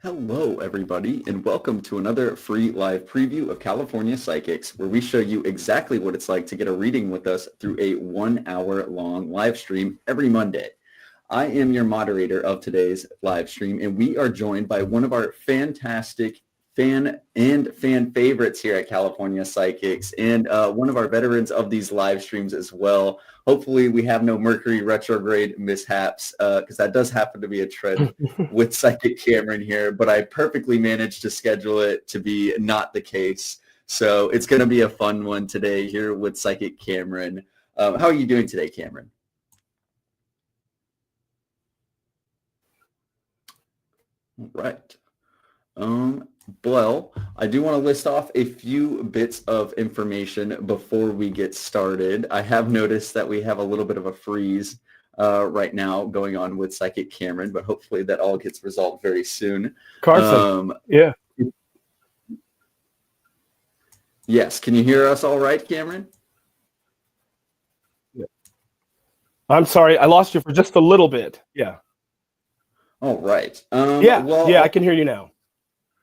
Hello, everybody, and welcome to another free live preview of California Psychics, where we show you exactly what it's like to get a reading with us through a 1 hour long live stream every Monday. I am your moderator of today's live stream, and we are joined by one of our fantastic fan favorites here at California Psychics, and one of our veterans of these live streams as well. Hopefully we have no Mercury retrograde mishaps, because that does happen to be a trend with Psychic Cameron here, but I perfectly managed to schedule it to be not the case. So it's going to be a fun one today here with Psychic Cameron. How are you doing today, Cameron? All right. Well, I do want to list off a few bits of information before we get started. I have noticed that we have a little bit of a freeze right now going on with Psychic Cameron, but hopefully that all gets resolved very soon. Carson, yeah. Yes, can you hear us all right, Cameron? Yeah. I'm sorry, I lost you for just a little bit. Yeah. All right. Yeah, I can hear you now.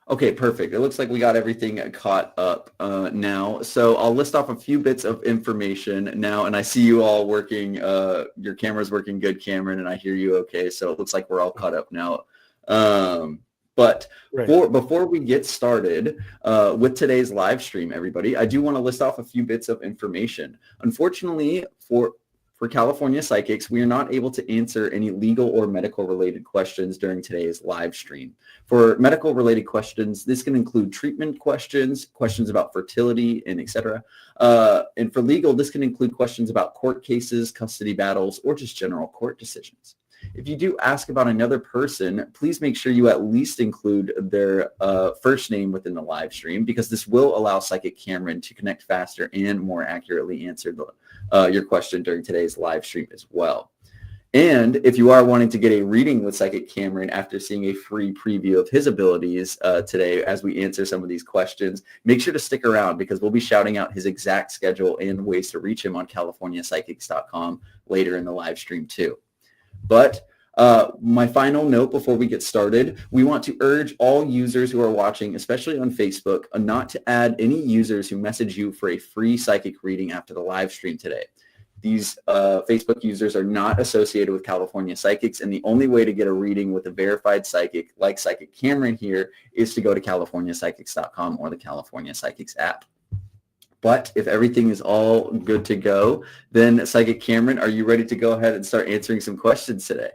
Okay, perfect. It looks like we got everything caught up now. So I'll list off a few bits of information now, and I see you all working. Your camera's working good, Cameron, and I hear you okay. So it looks like we're all caught up now. But before we get started with today's live stream, everybody, I do want to list off a few bits of information. Unfortunately, for California Psychics, we are not able to answer any legal or medical related questions during today's live stream. For medical related questions, this can include treatment questions, questions about fertility, and etc. And for legal, this can include questions about court cases, custody battles, or just general court decisions. If you do ask about another person, please make sure you at least include their first name within the live stream, because this will allow Psychic Cameron to connect faster and more accurately answer your question during today's live stream as well. And if you are wanting to get a reading with Psychic Cameron after seeing a free preview of his abilities today as we answer some of these questions, make sure to stick around, because we'll be shouting out his exact schedule and ways to reach him on CaliforniaPsychics.com later in the live stream too. But my final note before we get started, we want to urge all users who are watching, especially on Facebook, not to add any users who message you for a free psychic reading after the live stream today. These Facebook users are not associated with California Psychics, and the only way to get a reading with a verified psychic like Psychic Cameron here is to go to CaliforniaPsychics.com or the California Psychics app. But if everything is all good to go, then Psychic Cameron, are you ready to go ahead and start answering some questions today?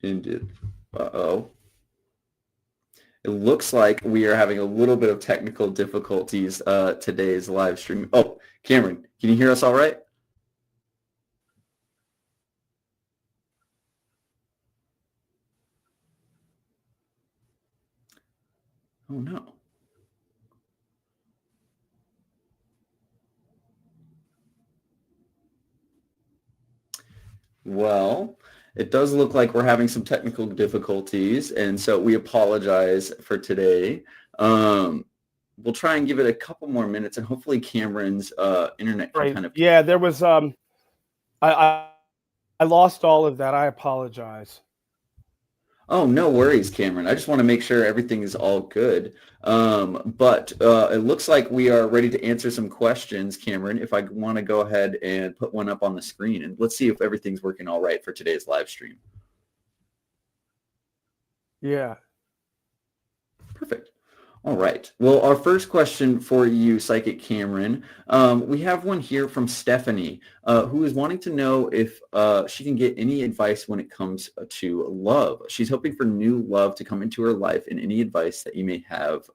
Indeed. Uh-oh. It looks like we are having a little bit of technical difficulties today's live stream. Oh, Cameron, can you hear us all right? Oh, no. Well, it does look like we're having some technical difficulties, and so we apologize for today. We'll try and give it a couple more minutes, and hopefully Cameron's internet can kind of... Yeah, there was... I lost all of that. I apologize. Oh, no worries, Cameron. I just want to make sure everything is all good. But it looks like we are ready to answer some questions, Cameron, if I want to go ahead and put one up on the screen. And let's see if everything's working all right for today's live stream. Yeah. Perfect. All right. Well, our first question for you, Psychic Cameron, we have one here from Stephanie, who is wanting to know if she can get any advice when it comes to love. She's hoping for new love to come into her life, and any advice that you may have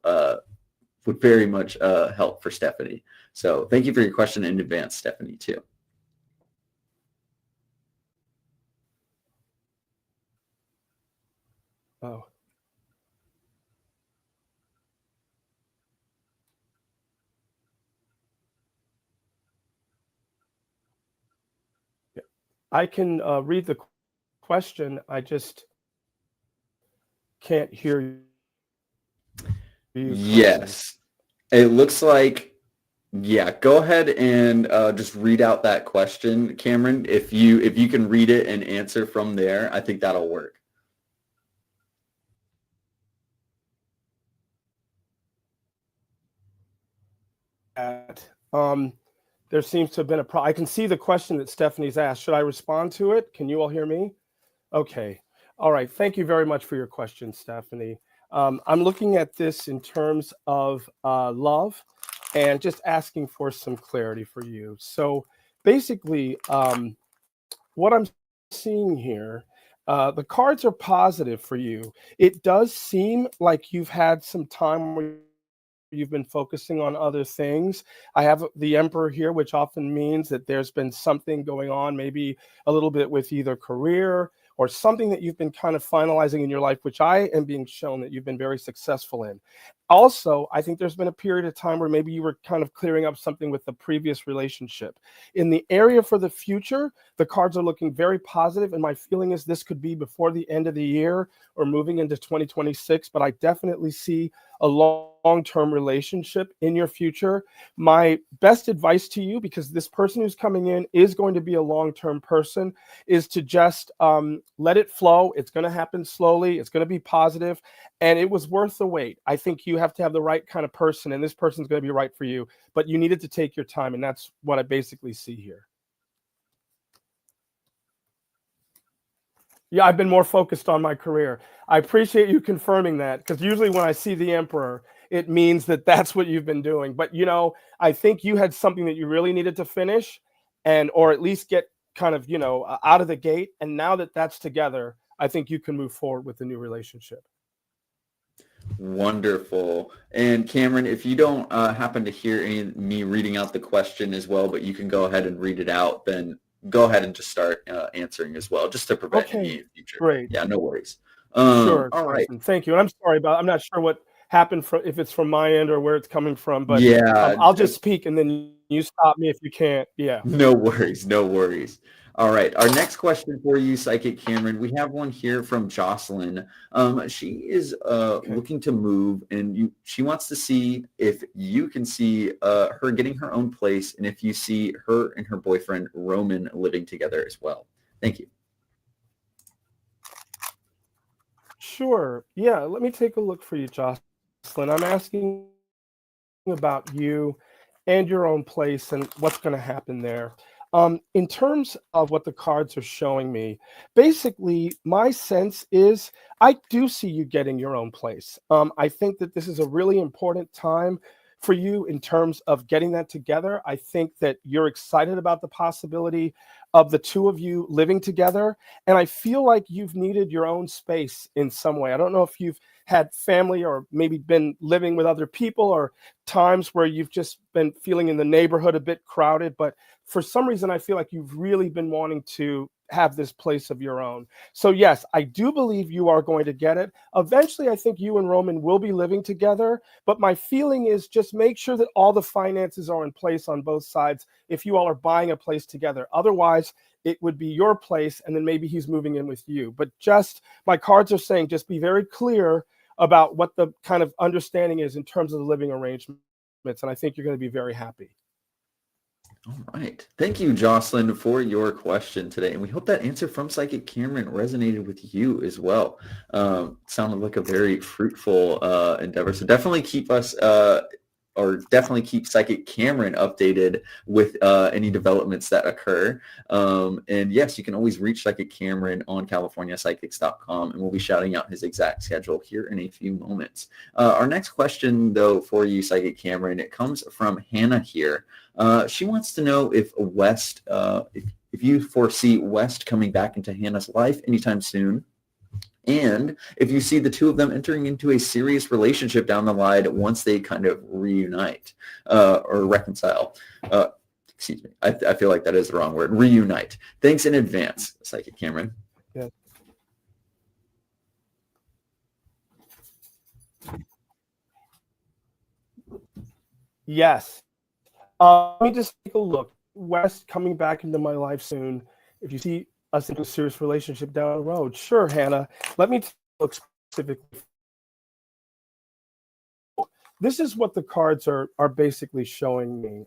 would very much help for Stephanie. So thank you for your question in advance, Stephanie, too. Oh. I can read the question. I just can't hear you. you correctly. Yes. It looks like, yeah, go ahead and just read out that question, Cameron. If you can read it and answer from there, I think that'll work. At, there seems to have been a problem. I can see the question that Stephanie's asked. Should I respond to it? Can you all hear me? Okay. All right. Thank you very much for your question, Stephanie. I'm looking at this in terms of love and just asking for some clarity for you. So basically, what I'm seeing here, the cards are positive for you. It does seem like you've had some time where you've been focusing on other things. I have the Emperor here, which often means that there's been something going on, maybe a little bit with either career or something that you've been kind of finalizing in your life, which I am being shown that you've been very successful in. Also, I think there's been a period of time where maybe you were kind of clearing up something with the previous relationship. In the area for the future, the cards are looking very positive, and my feeling is this could be before the end of the year or moving into 2026, but I definitely see a long-term relationship in your future. My best advice to you, because this person who's coming in is going to be a long-term person, is to just let it flow. It's going to happen slowly. It's going to be positive, and it was worth the wait. I think you have to have the right kind of person, and this person's going to be right for you, but you needed to take your time, and that's what I basically see here. Yeah, I've been more focused on my career. I appreciate you confirming that, because usually when I see the Emperor, it means that that's what you've been doing. But I think you had something that you really needed to finish, and or at least get kind of out of the gate. And now that that's together, I think you can move forward with the new relationship. Wonderful. And Cameron, if you don't happen to hear me reading out the question as well, but you can go ahead and read it out, then go ahead and just start answering as well, just to prevent Okay, any future. great. Yeah, no worries. Sure, All right. Jonathan. Thank you. And I'm sorry about, I'm not sure what happened, if it's from my end or where it's coming from, but Yeah, I'll just speak and then you stop me if you can't. Yeah. no worries, no worries. All right, our next question for you, Psychic Cameron, we have one here from Jocelyn. She is Okay. looking to move, and she wants to see if you can see her getting her own place, and if you see her and her boyfriend Roman living together as well. Thank you. Sure. Yeah. Let me take a look for you, Jocelyn. I'm asking about you and your own place and what's going to happen there. In terms of what the cards are showing me, basically, my sense is I do see you getting your own place. I think that this is a really important time for you in terms of getting that together. I think that you're excited about the possibility of the two of you living together. And I feel like you've needed your own space in some way. I don't know if you've had family or maybe been living with other people, or times where you've just been feeling in the neighborhood a bit crowded, but for some reason I feel like you've really been wanting to have this place of your own. So yes, I do believe you are going to get it eventually. I think you and Roman will be living together, but my feeling is just make sure that all the finances are in place on both sides if you all are buying a place together. Otherwise, it would be your place and then maybe he's moving in with you. But just, my cards are saying, just be very clear about what the kind of understanding is in terms of the living arrangements. And I think you're going to be very happy. All right. Thank you, Jocelyn, for your question today. And we hope that answer from Psychic Cameron resonated with you as well. Sounded like a very fruitful endeavor. So definitely keep us or definitely keep Psychic Cameron updated with any developments that occur. And yes, you can always reach Psychic Cameron on CaliforniaPsychics.com, and we'll be shouting out his exact schedule here in a few moments. Our next question, though, for you, Psychic Cameron, it comes from Hannah here. She wants to know if if you foresee West coming back into Hannah's life anytime soon, and if you see the two of them entering into a serious relationship down the line once they kind of reunite or reconcile. Excuse me. I feel like that is the wrong word. Reunite. Thanks in advance, Psychic Cameron. Yeah. Yes. Let me just take a look. West coming back into my life soon. If you see us into a serious relationship down the road, sure, Hannah. Let me look specifically. this is what the cards are basically showing me.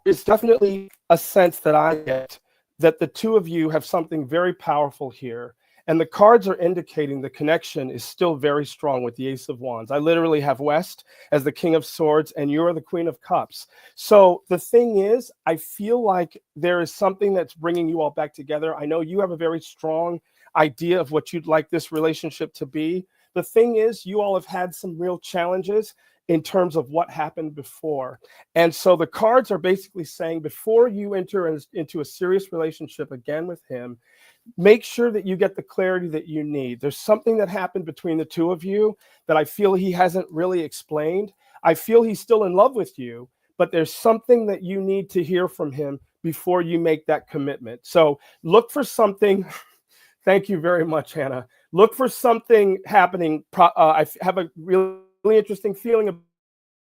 It's definitely a sense that I get that the two of you have something very powerful here. And the cards are indicating the connection is still very strong with the Ace of Wands. I literally have West as the King of Swords, and you're the Queen of Cups. So the thing is, I feel like there is something that's bringing you all back together. I know you have a very strong idea of what you'd like this relationship to be. The thing is, you all have had some real challenges in terms of what happened before. And so the cards are basically saying, before you enter into a serious relationship again with him, make sure that you get the clarity that you need. There's something that happened between the two of you that I feel he hasn't really explained. I feel he's still in love with you, but there's something that you need to hear from him before you make that commitment. So look for something. Thank you very much, Hannah. Look for something happening. I have a really interesting feeling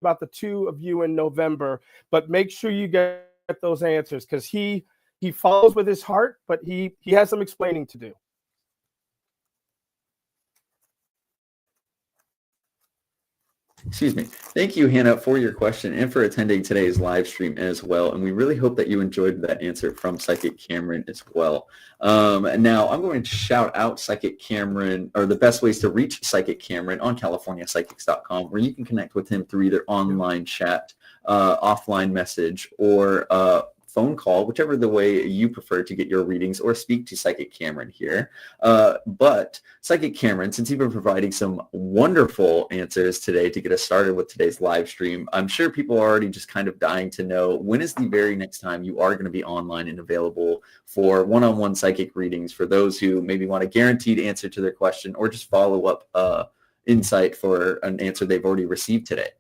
about the two of you in November, but make sure you get those answers, because he follows with his heart, but he has some explaining to do. Excuse me. Thank you, Hannah, for your question and for attending today's live stream as well. And we really hope that you enjoyed that answer from Psychic Cameron as well. Now, I'm going to shout out Psychic Cameron, or the best ways to reach Psychic Cameron on CaliforniaPsychics.com, where you can connect with him through either online chat, offline message, or phone call, whichever the way you prefer to get your readings, or speak to Psychic Cameron here. But Psychic Cameron, since you've been providing some wonderful answers today to get us started with today's live stream, I'm sure people are already just kind of dying to know, when is the very next time you are going to be online and available for one-on-one psychic readings for those who maybe want a guaranteed answer to their question, or just follow up insight for an answer they've already received today?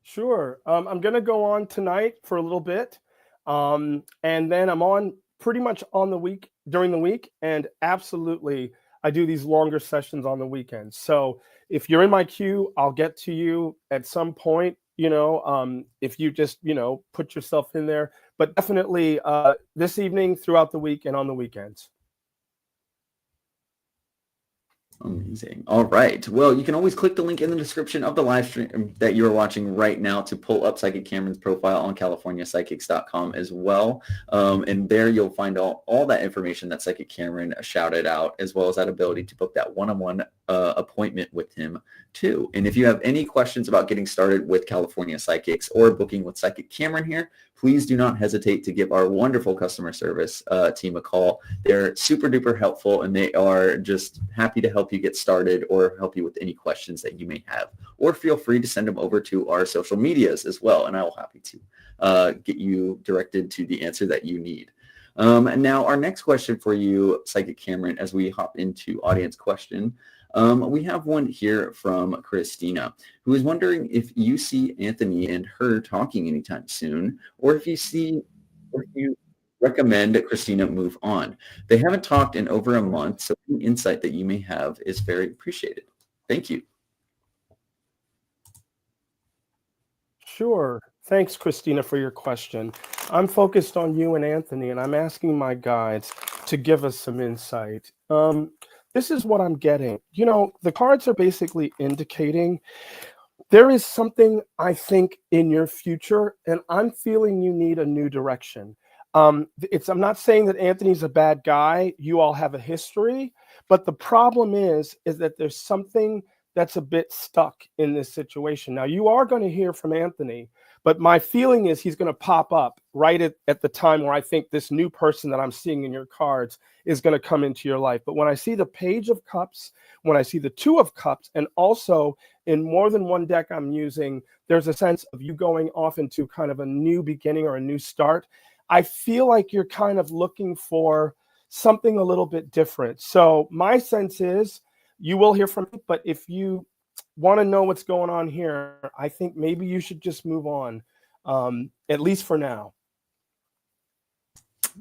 Sure. I'm going to go on tonight for a little bit. And then I'm on pretty much during the week. And absolutely, I do these longer sessions on the weekends. So if you're in my queue, I'll get to you at some point, if you just, put yourself in there. But definitely this evening, throughout the week, and on the weekends. Amazing. All right. Well, you can always click the link in the description of the live stream that you're watching right now to pull up Psychic Cameron's profile on CaliforniaPsychics.com as well. And there you'll find all that information that Psychic Cameron shouted out, as well as that ability to book that one-on-one appointment with him too. And if you have any questions about getting started with California Psychics or booking with Psychic Cameron here, please do not hesitate to give our wonderful customer service team a call. They're super duper helpful, and they are just happy to help you get started or help you with any questions that you may have. Or feel free to send them over to our social medias as well, and I will be happy to get you directed to the answer that you need. And now our next question for you, Psychic Cameron, as we hop into audience question, we have one here from Christina, who is wondering if you see Anthony and her talking anytime soon, or if you recommend that Christina move on. They haven't talked in over a month, so any insight that you may have is very appreciated. Thank you. Sure. Thanks, Christina, for your question. I'm focused on you and Anthony, and I'm asking my guides to give us some insight. This is what I'm getting. The cards are basically indicating there is something, I think, in your future, and I'm feeling you need a new direction. I'm not saying that Anthony's a bad guy. You all have a history, but the problem is that there's something that's a bit stuck in this situation. Now, you are going to hear from Anthony, but my feeling is he's going to pop up right at the time where I think this new person that I'm seeing in your cards is going to come into your life. But when I see the Page of Cups, when I see the Two of Cups, and also in more than one deck I'm using, there's a sense of you going off into kind of a new beginning or a new start. I feel like you're kind of looking for something a little bit different. So my sense is you will hear from me, but if you want to know what's going on here, I think maybe you should just move on, at least for now.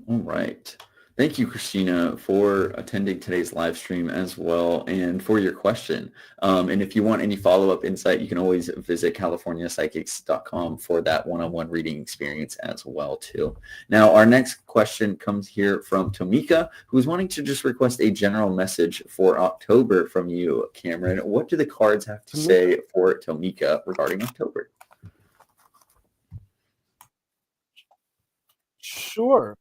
All right. Thank you, Christina, for attending today's live stream as well and for your question. And if you want any follow-up insight, you can always visit californiapsychics.com for that one-on-one reading experience as well, too. Now, our next question comes here from Tomika, who's wanting to just request a general message for October from you, Cameron. What do the cards have to say for Tomika regarding October? Sure.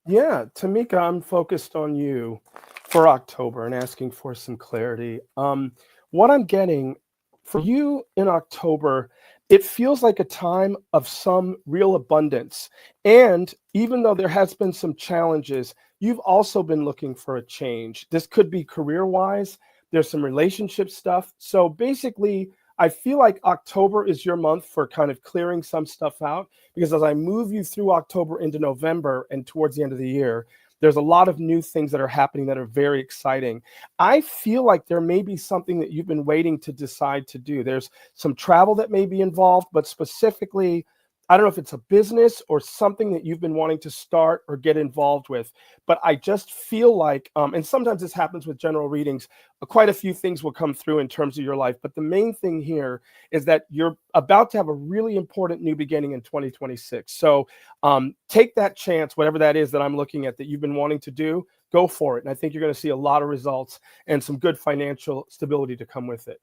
Yeah, Tamika, I'm focused on you for October and asking for some clarity. What I'm getting for you in October, it feels like a time of some real abundance. And even though there has been some challenges, you've also been looking for a change. This could be career-wise. There's some relationship stuff. So basically, I feel like October is your month for kind of clearing some stuff out because as I move you through October into November and towards the end of the year, there's a lot of new things that are happening that are very exciting. I feel like there may be something that you've been waiting to decide to do. There's some travel that may be involved, but specifically, I don't know if it's a business or something that you've been wanting to start or get involved with. But I just feel like, and sometimes this happens with general readings, quite a few things will come through in terms of your life. But the main thing here is that you're about to have a really important new beginning in 2026. So take that chance, whatever that is that I'm looking at that you've been wanting to do, go for it. And I think you're going to see a lot of results and some good financial stability to come with it.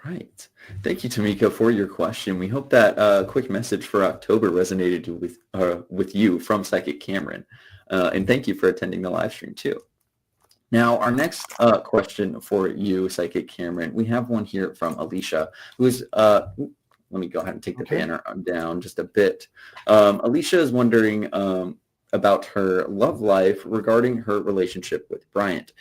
Right. Thank you, Tamika, for your question. We hope that quick message for October resonated with you from Psychic Cameron. And thank you for attending the live stream, too. Now, our next question for you, Psychic Cameron, we have one here from Alicia, who is, let me go ahead and take the banner down just a bit. Alicia is wondering about her love life regarding her relationship with Bryant.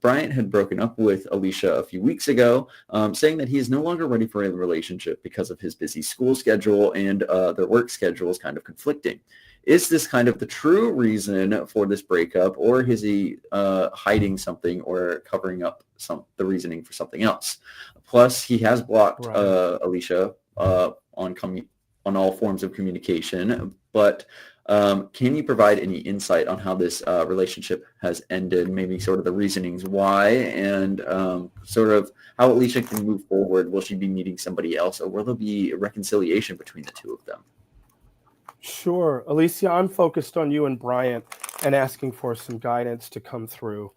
Bryant had broken up with Alicia a few weeks ago, saying that he is no longer ready for a relationship because of his busy school schedule and their work schedule is kind of conflicting. Is this kind of the true reason for this breakup, or is he hiding something or covering up the reasoning for something else? Plus, he has blocked Alicia on all forms of communication, but can you provide any insight on how this relationship has ended, maybe sort of the reasonings why, and sort of how Alicia can move forward? Will she be meeting somebody else, or will there be a reconciliation between the two of them? Sure. Alicia, I'm focused on you and Bryant and asking for some guidance to come through.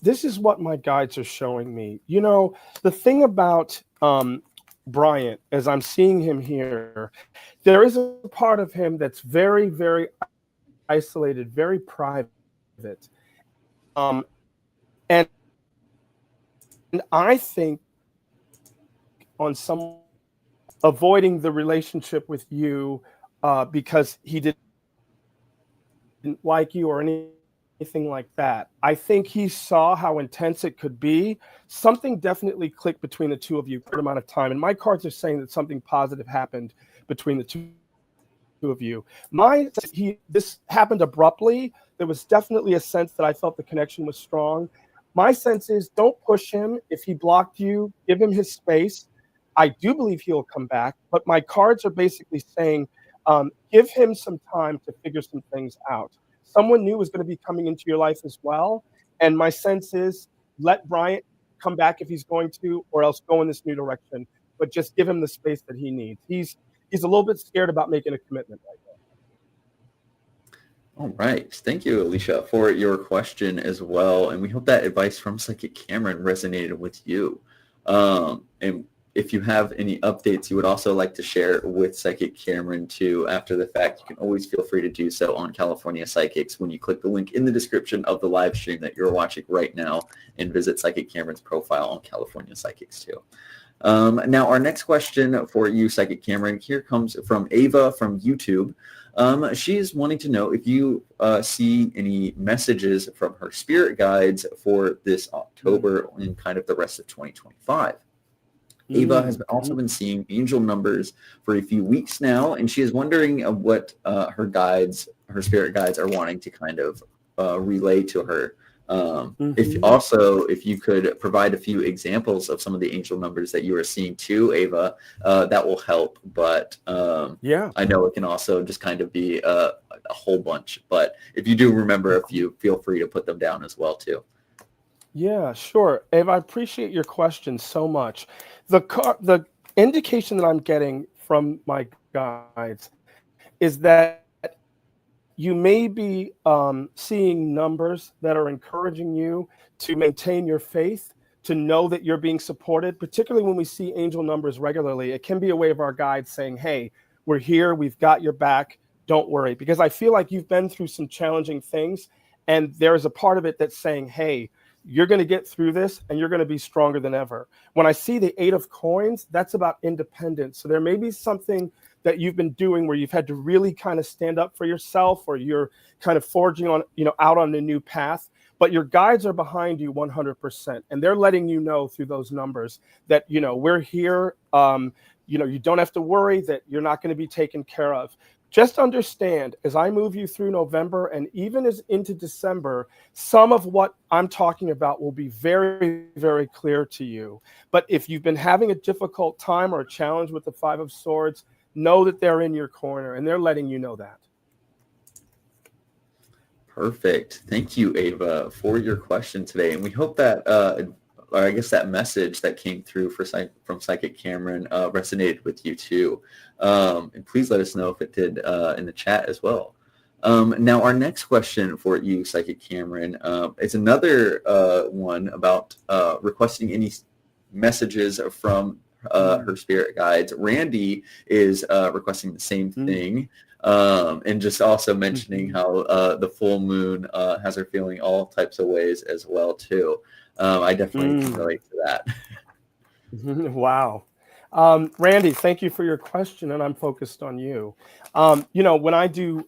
This is what my guides are showing me. You know, the thing about Bryant, as I'm seeing him here, there is a part of him that's very, very isolated, very private. And I think on some avoiding the relationship with you because he didn't like you or anything like that. I think he saw how intense it could be. Something definitely clicked between the two of you for an amount of time. And my cards are saying that something positive happened between the two of you. This happened abruptly. There was definitely a sense that I felt the connection was strong. My sense is don't push him. If he blocked you, give him his space. I do believe he'll come back, but my cards are basically saying give him some time to figure some things out. Someone new is going to be coming into your life as well. And my sense is let Bryant come back if he's going to, or else go in this new direction. But just give him the space that he needs. He's a little bit scared about making a commitment right now. All right. Thank you, Alicia, for your question as well. And we hope that advice from Psychic Cameron resonated with you. And if you have any updates you would also like to share with Psychic Cameron too after the fact, you can always feel free to do so on California Psychics when you click the link in the description of the live stream that you're watching right now and visit Psychic Cameron's profile on California Psychics too. Now, our next question for you, Psychic Cameron, here comes from Ava from YouTube. She is wanting to know if you see any messages from her spirit guides for this October and kind of the rest of 2025. Ava has also been seeing angel numbers for a few weeks now, and she is wondering what her spirit guides are wanting to kind of relay to her If you could provide a few examples of some of the angel numbers that you are seeing too, Ava, that will help. But Yeah. I know it can also just kind of be a whole bunch. But if you do remember a few, feel free to put them down as well too. Yeah, sure. Ava, I appreciate your question so much. The indication that I'm getting from my guides is that you may be seeing numbers that are encouraging you to maintain your faith, to know that you're being supported, particularly when we see angel numbers regularly. It can be a way of our guides saying, hey, we're here, we've got your back, don't worry. Because I feel like you've been through some challenging things, and there's a part of it that's saying, hey, you're going to get through this and you're going to be stronger than ever. When I see the 8 of coins, that's about independence. So there may be something that you've been doing where you've had to really kind of stand up for yourself, or you're kind of forging on, out on a new path, but your guides are behind you 100%. And they're letting you know through those numbers that, we're here. You don't have to worry that you're not going to be taken care of. Just understand, as I move you through November and even as into December, some of what I'm talking about will be very, very clear to you. But if you've been having a difficult time or a challenge with the 5 of Swords, know that they're in your corner and they're letting you know that. Perfect. Thank you, Ava, for your question today. And we hope that, or I guess that message that came through from Psychic Cameron resonated with you too. And please let us know if it did in the chat as well. Now, our next question for you, Psychic Cameron, is another one about requesting any messages from her spirit guides. Randy is requesting the same thing. And just also mentioning how the full moon has her feeling all types of ways as well too. I definitely can relate to that. Wow. Randy, thank you for your question, and I'm focused on you. When I do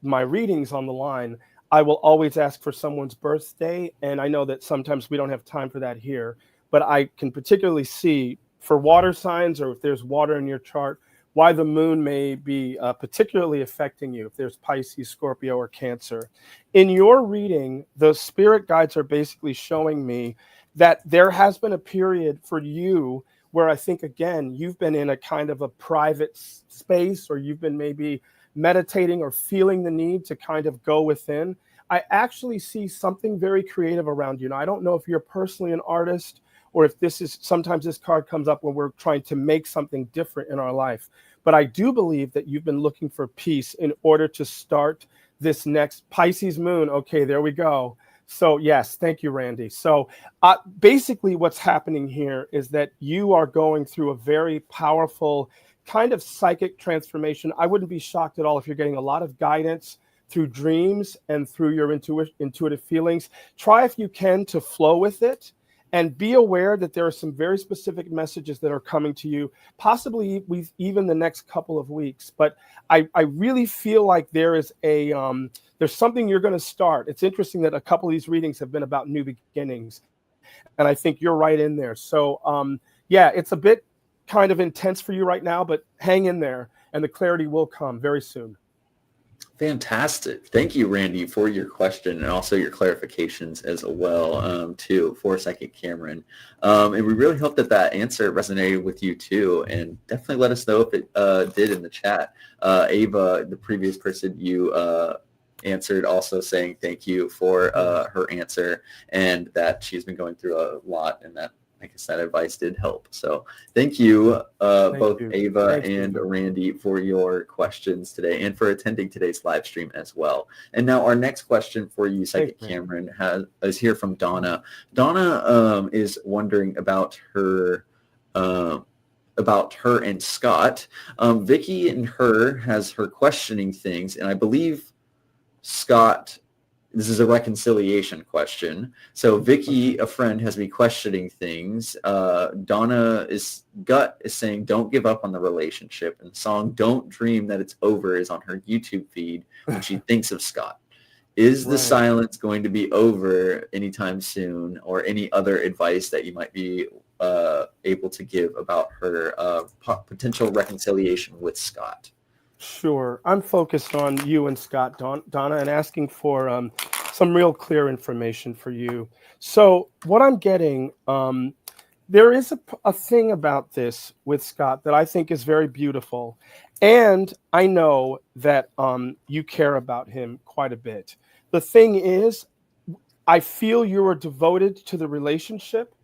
my readings on the line, I will always ask for someone's birthday, and I know that sometimes we don't have time for that here, but I can particularly see for water signs, or if there's water in your chart, why the moon may be particularly affecting you, if there's Pisces, Scorpio, or Cancer. In your reading, the spirit guides are basically showing me that there has been a period for you where I think, again, you've been in a kind of a private space, or you've been maybe meditating or feeling the need to kind of go within. I actually see something very creative around you. Now, I don't know if you're personally an artist, or if sometimes this card comes up when we're trying to make something different in our life. But I do believe that you've been looking for peace in order to start this next Pisces moon. Okay, there we go. So yes, thank you, Randy. So basically what's happening here is that you are going through a very powerful kind of psychic transformation. I wouldn't be shocked at all if you're getting a lot of guidance through dreams and through your intuitive feelings. Try, if you can, to flow with it. And be aware that there are some very specific messages that are coming to you, possibly even the next couple of weeks. But I really feel like there's something you're going to start. It's interesting that a couple of these readings have been about new beginnings, and I think you're right in there. So yeah, it's a bit kind of intense for you right now, but hang in there, and the clarity will come very soon. Fantastic. Thank you, Randy, for your question and also your clarifications as well, too, for Psychic Cameron. And we really hope that answer resonated with you, too. And definitely let us know if it did in the chat. Ava, the previous person you answered, also saying thank you for her answer, and that she's been going through a lot, and that I guess that advice did help. So thank you, both Ava and Randy, for your questions today and for attending today's live stream as well. And now our next question for you, Psychic Cameron, is here from Donna. Donna is wondering about her and Scott. Vicky and her has her questioning things, and I believe Scott, this is a reconciliation question. So Vicky, a friend, has me questioning things. Donna's gut is saying, don't give up on the relationship. And the song Don't Dream That It's Over is on her YouTube feed when she thinks of Scott. Is the silence going to be over anytime soon, or any other advice that you might be able to give about her potential reconciliation with Scott? Sure. I'm focused on you and Scott, Donna, and asking for some real clear information for you. So, what I'm getting, there is a thing about this with Scott that I think is very beautiful. And I know that you care about him quite a bit. The thing is, I feel you are devoted to the relationship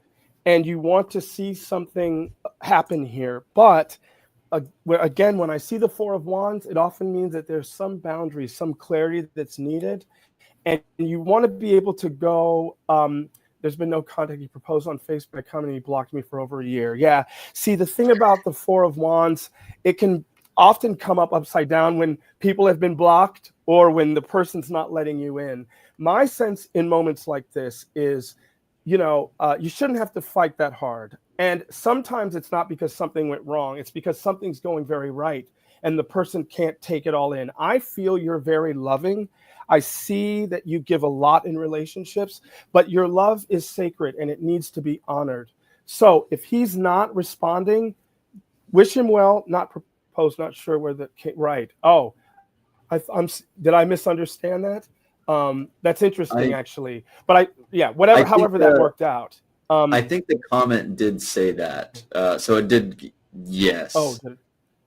and you want to see something happen here. But again, when I see the Four of Wands, it often means that there's some boundaries, some clarity that's needed. And you want to be able to go. There's been no contact. He proposed on Facebook. I commented. He blocked me for over a year. Yeah. See, the thing about the Four of Wands, it can often come up upside down when people have been blocked or when the person's not letting you in. My sense in moments like this is, you shouldn't have to fight that hard. And sometimes it's not because something went wrong. It's because something's going very right and the person can't take it all in. I feel you're very loving. I see that you give a lot in relationships, but your love is sacred and it needs to be honored. So if he's not responding, wish him well, not propose, not sure where the right. Oh, did I misunderstand that? That's interesting, I actually. But I whatever, think however that worked out. I think the comment did say that. So it did. Oh, Yes.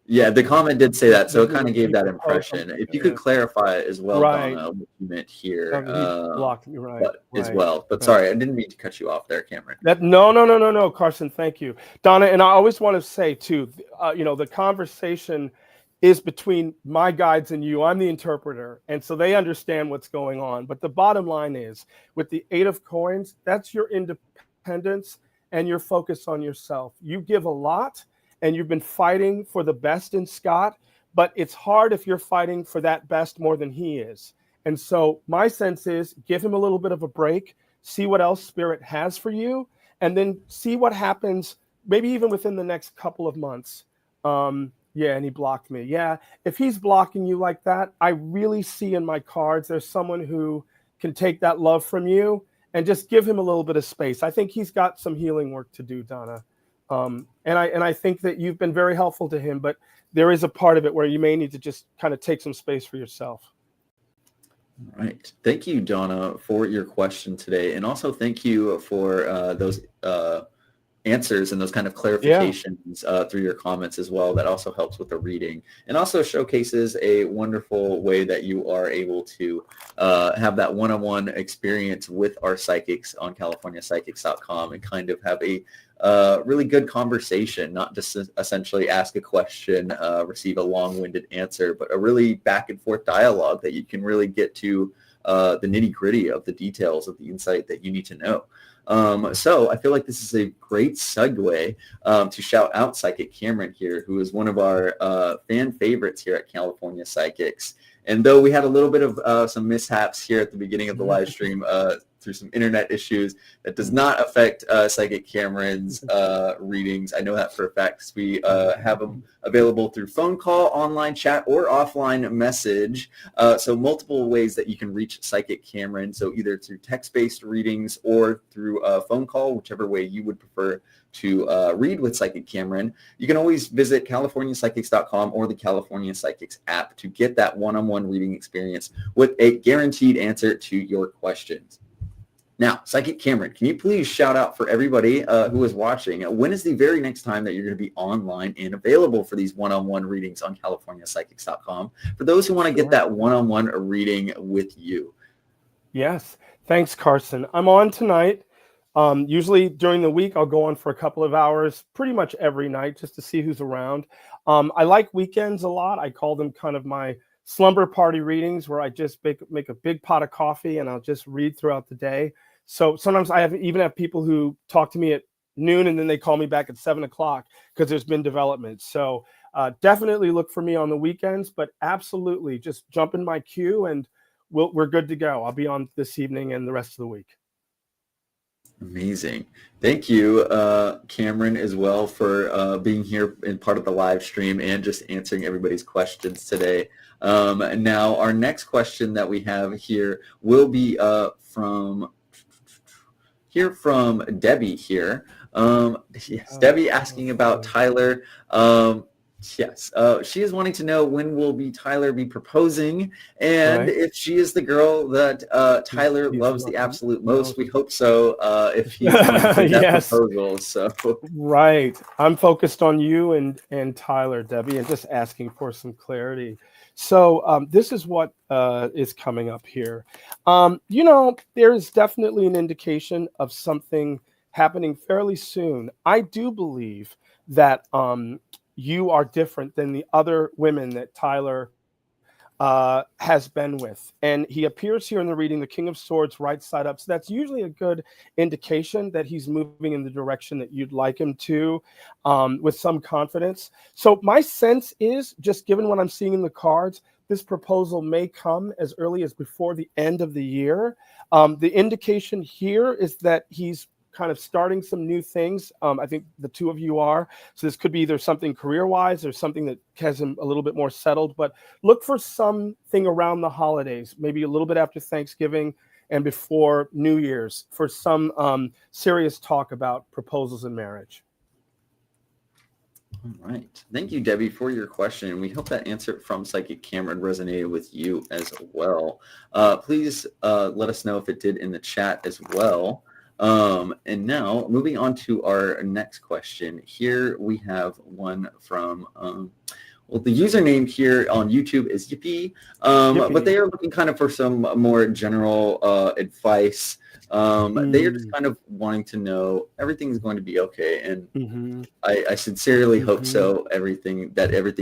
Yeah, the comment did say that, so it kind of gave he that proposed on impression. If you could clarify it as well, right. Donna, what you meant here, He blocked me, right? but as Right. well. But Right. sorry, I didn't mean to cut you off there, Cameron. No, Carson, thank you, Donna. And I always want to say too, the conversation is between my guides and you. I'm the interpreter, and so they understand what's going on. But the bottom line is, with the Eight of Coins, that's your independence and your focus on yourself. You give a lot, and you've been fighting for the best in Scott, but it's hard if you're fighting for that best more than he is. And so my sense is give him a little bit of a break, see what else Spirit has for you, and then see what happens, maybe even within the next couple of months. Yeah, and he blocked me. Yeah, if he's blocking you like that, I really see in my cards there's someone who can take that love from you and just give him a little bit of space. I think he's got some healing work to do, Donna. And I think that you've been very helpful to him, but there is a part of it where you may need to just kind of take some space for yourself. All right. Thank you, Donna, for your question today. And also thank you for those answers and those kind of clarifications through your comments as well. That also helps with the reading and also showcases a wonderful way that you are able to have that one-on-one experience with our psychics on CaliforniaPsychics.com and kind of have a really good conversation, not just essentially ask a question, receive a long-winded answer, but a really back and forth dialogue that you can really get to the nitty-gritty of the details of the insight that you need to know. So I feel like this is a great segue to shout out Psychic Cameron here, who is one of our fan favorites here at California Psychics. And though we had a little bit of some mishaps here at the beginning of the live stream through some internet issues, that does not affect Psychic Cameron's readings. I know that for a fact because we have them available through phone call, online chat, or offline message. So multiple ways that you can reach Psychic Cameron. So either through text-based readings or through a phone call, whichever way you would prefer to read with Psychic Cameron. You can always visit CaliforniaPsychics.com or the California Psychics app to get that one-on-one reading experience with a guaranteed answer to your questions. Now, Psychic Cameron, can you please shout out for everybody who is watching, when is the very next time that you're going to be online and available for these one-on-one readings on CaliforniaPsychics.com for those who want to get that one-on-one reading with you? Yes. Thanks, Carson. I'm on tonight. Usually during the week, I'll go on for a couple of hours, pretty much every night, just to see who's around. I like weekends a lot. I call them kind of my slumber party readings, where I just make a big pot of coffee and I'll just read throughout the day. So sometimes I even have people who talk to me at noon and then they call me back at 7 o'clock because there's been development. So definitely look for me on the weekends, but absolutely just jump in my queue and we're good to go. I'll be on this evening and the rest of the week. Amazing. Thank you, Cameron, as well, for being here in part of the live stream and just answering everybody's questions today. Now, our next question that we have here will be from Debbie here. Yes, Debbie asking about Tyler. Yes. She is wanting to know when will Tyler be proposing, and Right? if she is the girl that Tyler He's loves the absolute most. We most. hope so. If he's going to make that Yes. proposal, so Right. I'm focused on you and Tyler, Debbie, and just asking for some clarity. So this is what is coming up here. There is definitely an indication of something happening fairly soon. I do believe that you are different than the other women that Tyler has been with. And he appears here in the reading, the King of Swords, right side up. So that's usually a good indication that he's moving in the direction that you'd like him to, with some confidence. So my sense is, just given what I'm seeing in the cards, this proposal may come as early as before the end of the year. The indication here is that he's kind of starting some new things. I think the two of you are. So this could be either something career-wise or something that has him a little bit more settled. But look for something around the holidays, maybe a little bit after Thanksgiving and before New Year's, for some serious talk about proposals and marriage. all right. Thank you, Debbie, for your question. We hope that answer from Psychic Cameron resonated with you as well. Please let us know if it did in the chat as well. And now moving on to our next question. Here we have one from, well, the username here on YouTube is Yippee, but they are looking kind of for some more general advice. They are just kind of wanting to know everything's going to be okay. And I sincerely hope so, everything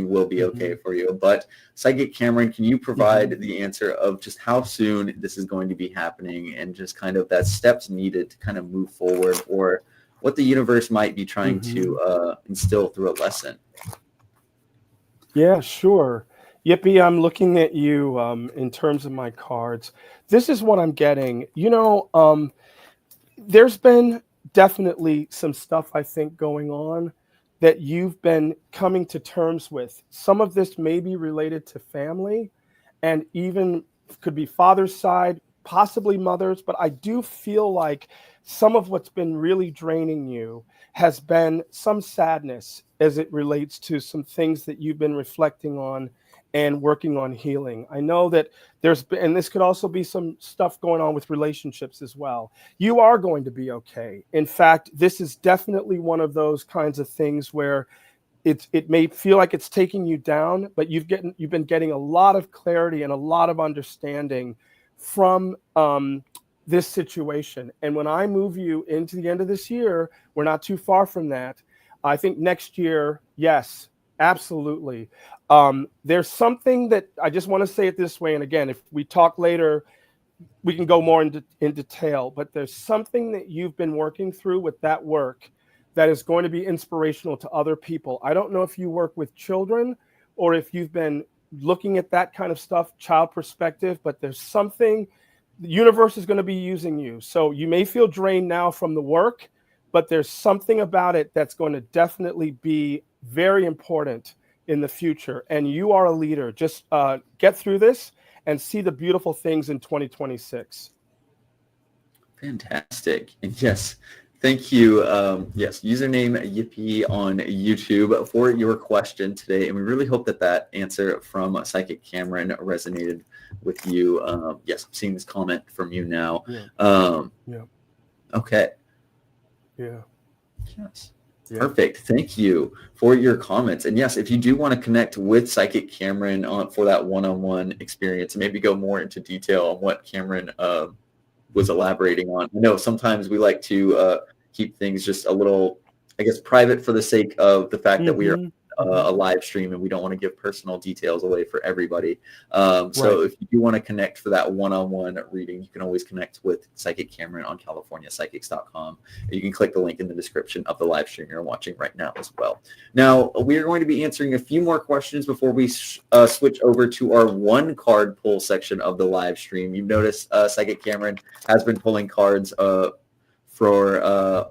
will be okay for you. But Psychic Cameron, can you provide the answer of just how soon this is going to be happening and just kind of that steps needed to kind of move forward, or what the universe might be trying to instill through a lesson? Yeah, sure. Yippee, I'm looking at you in terms of my cards. This is what I'm getting. There's been definitely some stuff, I think, going on that you've been coming to terms with. Some of this may be related to family, and even could be father's side, possibly mother's, but I do feel like some of what's been really draining you has been some sadness as it relates to some things that you've been reflecting on and working on healing. I know that there's been, and this could also be some stuff going on with relationships as well. You are going to be okay. In fact, this is definitely one of those kinds of things where it may feel like it's taking you down, but you've been getting a lot of clarity and a lot of understanding from this situation. And when I move you into the end of this year, we're not too far from that. I think next year, yes, absolutely. There's something that I just want to say it this way. And again, if we talk later, we can go more in detail, but there's something that you've been working through with that work that is going to be inspirational to other people. I don't know if you work with children or if you've been looking at that kind of stuff, child perspective, but there's something, the universe is going to be using you. So you may feel drained now from the work, but there's something about it that's going to definitely be very important in the future. And you are a leader. Just get through this and see the beautiful things in 2026. Fantastic. And yes, thank you. Yes, username Yippee on YouTube for your question today. And we really hope that answer from Psychic Cameron resonated with you. Yes, I'm seeing this comment from you now. Yeah. Okay. Yeah. Yes. Yeah. Perfect. Thank you for your comments. And yes, if you do want to connect with Psychic Cameron for that one-on-one experience, and maybe go more into detail on what Cameron was elaborating on. I know sometimes we like to keep things just a little, I guess, private for the sake of the fact that we are a live stream and we don't want to give personal details away for everybody. So if you do want to connect for that one-on-one reading, you can always connect with Psychic Cameron on CaliforniaPsychics.com. You can click the link in the description of the live stream you're watching right now as well. Now, we are going to be answering a few more questions before we switch over to our one card pull section of the live stream. You've noticed Psychic Cameron has been pulling cards for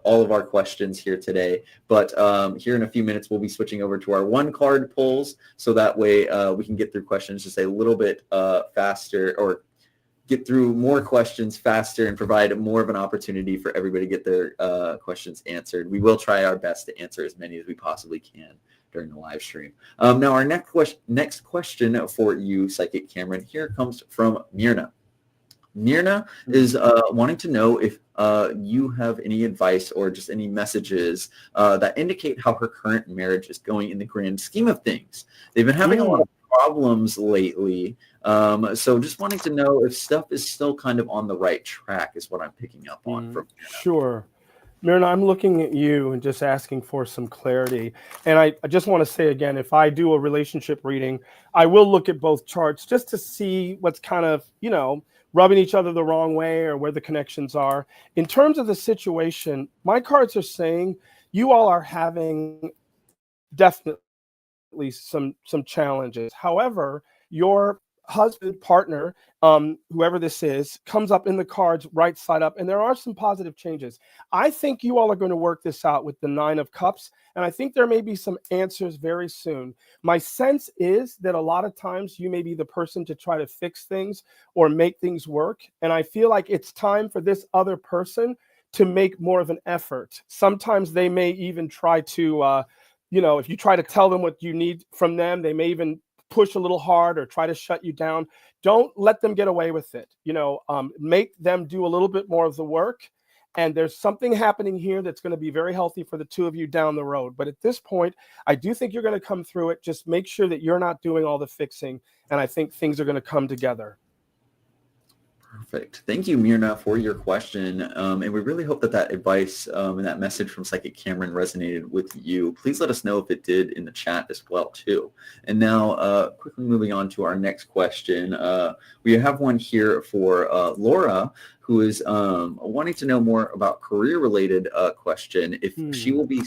all of our questions here today. But here in a few minutes, we'll be switching over to our one card pulls. So that way we can get through questions just a little bit faster, or get through more questions faster and provide more of an opportunity for everybody to get their questions answered. We will try our best to answer as many as we possibly can during the live stream. Now, our next question for you, Psychic Cameron, here comes from Mirna. Mirna is wanting to know if you have any advice or just any messages that indicate how her current marriage is going in the grand scheme of things. They've been having a lot of problems lately. So just wanting to know if stuff is still kind of on the right track is what I'm picking up on from Mirna. Sure. Mirna, I'm looking at you and just asking for some clarity. And I just want to say again, if I do a relationship reading, I will look at both charts just to see what's kind of, rubbing each other the wrong way or where the connections are. In terms of the situation, my cards are saying you all are having definitely some challenges. However, your husband, partner, whoever this is, comes up in the cards right side up, and there are some positive changes. I think you all are going to work this out with the 9 of Cups, and I think there may be some answers very soon. My sense is that a lot of times you may be the person to try to fix things or make things work, and I feel like it's time for this other person to make more of an effort. Sometimes they may even try to if you try to tell them what you need from them, they may even push a little hard or try to shut you down. Don't let them get away with it. Make them do a little bit more of the work. And there's something happening here that's going to be very healthy for the two of you down the road. But at this point, I do think you're going to come through it. Just make sure that you're not doing all the fixing. And I think things are going to come together. Perfect. Thank you, Mirna, for your question. And we really hope that advice and that message from Psychic Cameron resonated with you. Please let us know if it did in the chat as well, too. And now, quickly moving on to our next question. We have one here for Laura, who is wanting to know more about career-related question. If she will be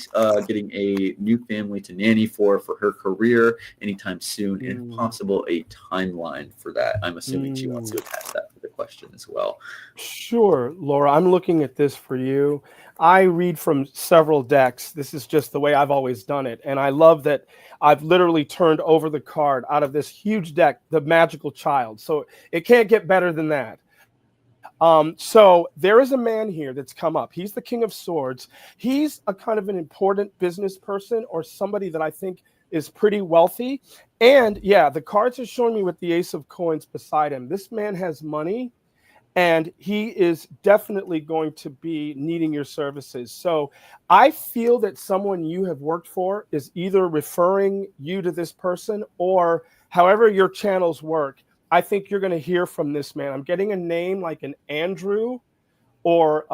getting a new family to nanny for her career anytime soon, and if possible, a timeline for that. I'm assuming she wants to attach that for the question as well. Sure, Laura. I'm looking at this for you. I read from several decks. This is just the way I've always done it. And I love that I've literally turned over the card out of this huge deck, the Magical Child. So it can't get better than that. So there is a man here that's come up. He's the King of Swords. He's a kind of an important business person or somebody that I think is pretty wealthy. And yeah, the cards are showing me with the Ace of Coins beside him. This man has money and he is definitely going to be needing your services. So I feel that someone you have worked for is either referring you to this person or however your channels work. I think you're going to hear from this man. I'm getting a name like an Andrew or,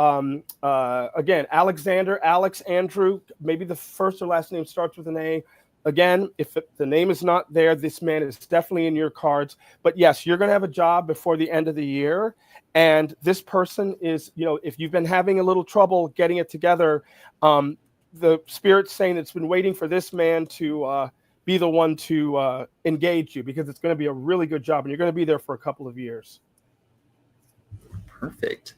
again, Alexander, Alex, Andrew. Maybe the first or last name starts with an A. Again, if the name is not there, this man is definitely in your cards. But yes, you're going to have a job before the end of the year. And this person is, if you've been having a little trouble getting it together, the Spirit's saying it's been waiting for this man to be the one to engage you, because it's going to be a really good job and you're going to be there for a couple of years. Perfect.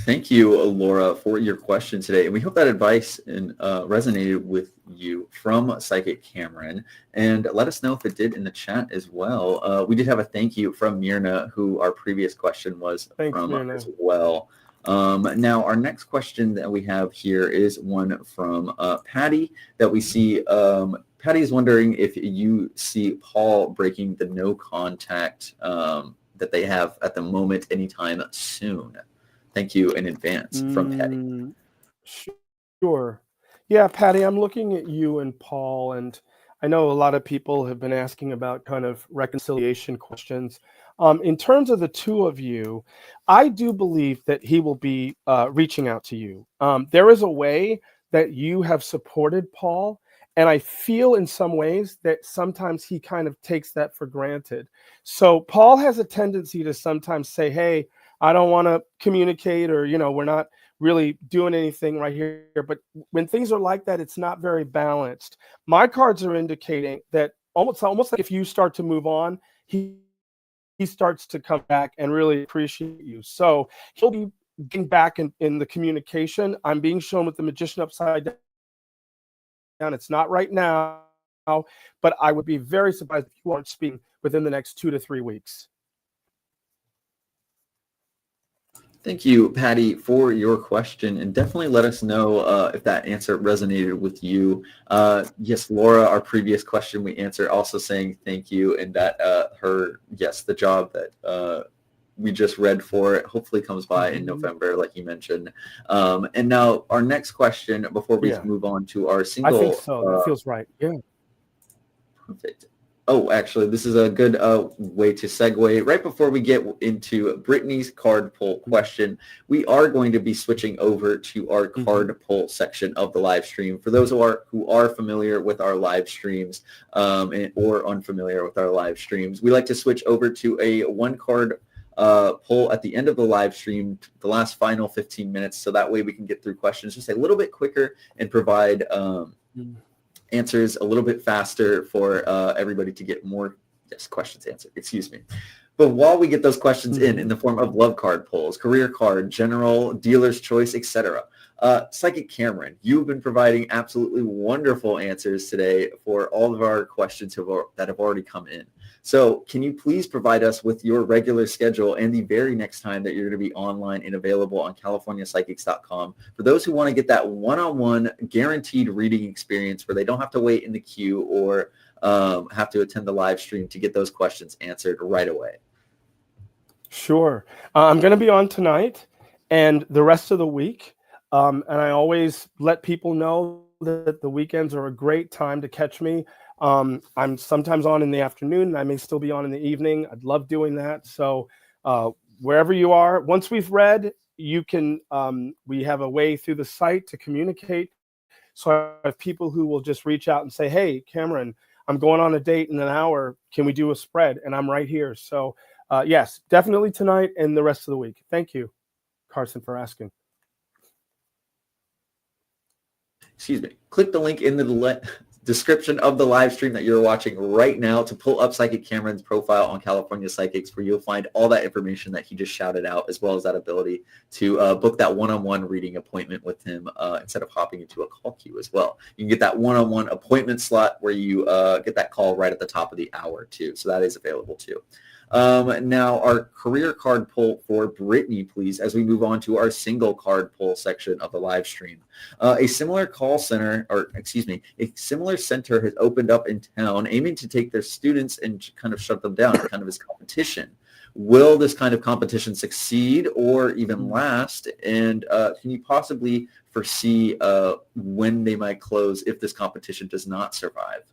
Thank you, Laura, for your question today. And we hope that advice resonated with you from Psychic Cameron. And let us know if it did in the chat as well. We did have a thank you from Mirna, who our previous question was from Mirna as well. Now, our next question that we have here is one from Patty that we see. Patty is wondering if you see Paul breaking the no contact that they have at the moment anytime soon. Thank you in advance from Patty. Sure. Yeah, Patty, I'm looking at you and Paul, and I know a lot of people have been asking about kind of reconciliation questions. In terms of the two of you, I do believe that he will be reaching out to you. There is a way that you have supported Paul, and I feel in some ways that sometimes he kind of takes that for granted. So Paul has a tendency to sometimes say, hey, I don't want to communicate, or, we're not really doing anything right here. But when things are like that, it's not very balanced. My cards are indicating that almost like if you start to move on, he starts to come back and really appreciate you. So he'll be getting back in the communication. I'm being shown with the Magician upside down. It's not right now, but I would be very surprised if you aren't speaking within the next 2 to 3 weeks. Thank you, Patty, for your question, and definitely let us know if that answer resonated with you. Yes, Laura, our previous question we answered, also saying thank you, and that the job that we just read for it hopefully comes by in November, like you mentioned. And now our next question, before we Yeah, move on to our I think single. so. That feels right. Yeah. Perfect. Oh, actually, this is a good way to segue. Right before we get into Brittany's card pull question, we are going to be switching over to our card pull section of the live stream. For those who are familiar with our live streams or unfamiliar with our live streams, we like to switch over to a one card pull at the end of the live stream, the last final 15 minutes, so that way we can get through questions just a little bit quicker and provide answers a little bit faster for everybody to get more questions answered. Excuse me. But while we get those questions in the form of love card pulls, career card, general, dealer's choice, etc., Psychic Cameron, you've been providing absolutely wonderful answers today for all of our questions that have already come in. So can you please provide us with your regular schedule and the very next time that you're going to be online and available on CaliforniaPsychics.com for those who want to get that one-on-one guaranteed reading experience where they don't have to wait in the queue or have to attend the live stream to get those questions answered right away? Sure. I'm going to be on tonight and the rest of the week. And I always let people know that the weekends are a great time to catch me. I'm sometimes on in the afternoon. I may still be on in the evening. I'd love doing that. So wherever you are, once we've read, you can, we have a way through the site to communicate. So I have people who will just reach out and say, hey, Cameron, I'm going on a date in an hour. Can we do a spread? And I'm right here. So yes, definitely tonight and the rest of the week. Thank you, Carson, for asking. Excuse me. Click the link in the description of the live stream that you're watching right now to pull up Psychic Cameron's profile on California Psychics, where you'll find all that information that he just shouted out, as well as that ability to book that one-on-one reading appointment with him instead of hopping into a call queue as well. You can get that one-on-one appointment slot where you get that call right at the top of the hour too. So that is available too. Now our career card pull for Brittany, please, as we move on to our single card pull section of the live stream. A similar center has opened up in town, aiming to take their students and kind of shut them down, kind of as competition. Will this kind of competition succeed or even last? And can you possibly foresee when they might close if this competition does not survive?